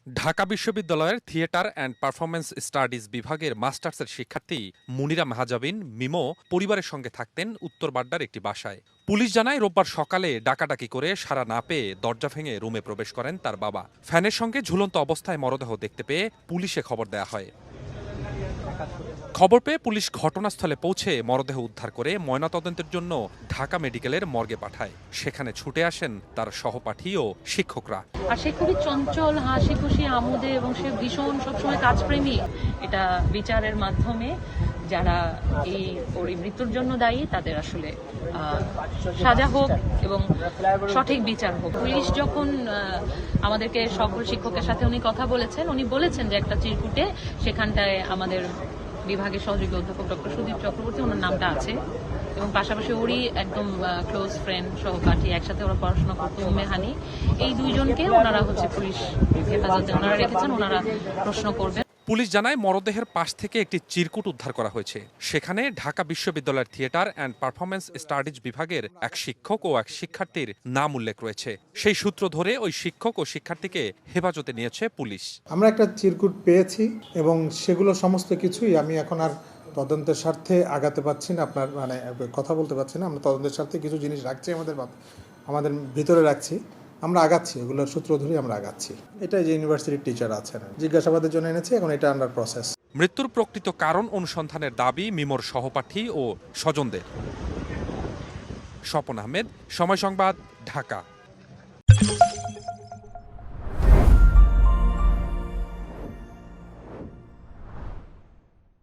ঢাকা বিশ্ববিদ্যালয়ের theatre and performance studies বিভাগের মাস্টার্সের শিক্ষার্থী মুনিরা মাহাজাবিন মিমো পরিবারের সঙ্গে থাকতেন উত্তর বাড্ডার একটি বাসায়। পুলিশ জানায় রোববার সকালে ডাকাডাকি করে সাড়া না পেয়ে দরজা ভেঙে রুমে প্রবেশ করেন তার বাবা। ফ্যানের সঙ্গে ঝুলন্ত অবস্থায় মরদেহ দেখতে পেয়ে পুলিশে খবর দেয়া হয়। খবর পেয়ে পুলিশ ঘটনাস্থলে পৌঁছে মরদেহ উদ্ধার করে ময়নাতদন্তের জন্য ঢাকা মেডিকেলের মর্গে পাঠায়। সেখানে ছুটে আসেন তার সহপাঠী ও শিক্ষকরা। আর সে খুবই চঞ্চল, হাসি খুশি, আমোদে এবং সে ভীষণ সবসময় কাজপ্রেমী। এটা বিচারের মাধ্যমে যারা ওর মৃত্যুর জন্য দায়ী তাদের আসলে সাজা হোক এবং সঠিক বিচার হোক। পুলিশ যখন আমাদেরকে সকল শিক্ষকের সাথে উনি কথা বলেছেন, উনি বলেছেন যে একটা চিরকুটে সেখানটায় আমাদের বিভাগের সহযোগী অধ্যাপক ডক্টর সুদীপ চক্রবর্তী, ওনার নামটা আছে এবং পাশাপাশি ওরই একদম ক্লোজ ফ্রেন্ড সহপাঠী, একসাথে ওরা পড়াশোনা করতো, মেহানি। এই দুইজনকে ওনারা পুলিশ হেফাজতে ওনারা রেখেছেন, ওনারা প্রশ্ন করবেন। পুলিশ জানায় মরদেহের পাশ থেকে একটি চিরকুট উদ্ধার করা হয়েছে। সেখানে ঢাকা বিশ্ববিদ্যালয়ের থিয়েটার অ্যান্ড পারফরমেন্স স্টাডিজ বিভাগের এক শিক্ষক ও এক শিক্ষার্থীর নাম উল্লেখ রয়েছে। সেই সূত্র ধরে ওই শিক্ষক ও শিক্ষার্থীকে হেফাজতে নিয়েছে পুলিশ। আমরা একটা চিরকুট পেয়েছি এবং সেগুলো সমস্ত কিছুই আমি এখন আর তদন্তের স্বার্থে আগাতে পারছি না, আপনার কথা বলতে পারছি না। আমরা তদন্তের স্বার্থে কিছু জিনিস রাখছি আমাদের ভিতরে রাখছি, আমরা আগাচ্ছি, এগুলোর সূত্র ধরে আমরা আগাচ্ছি। এটাই যে ইউনিভার্সিটির টিচার আছেন জিজ্ঞাসাবাদের জন্য এনেছে, এখন এটা আন্ডার প্রসেস। মৃত্যুর প্রকৃত কারণ অনুসন্ধানের দাবি মিমোর সহপাঠী ও স্বজনদের। স্বপন আহমেদ, সময় সংবাদ, ঢাকা।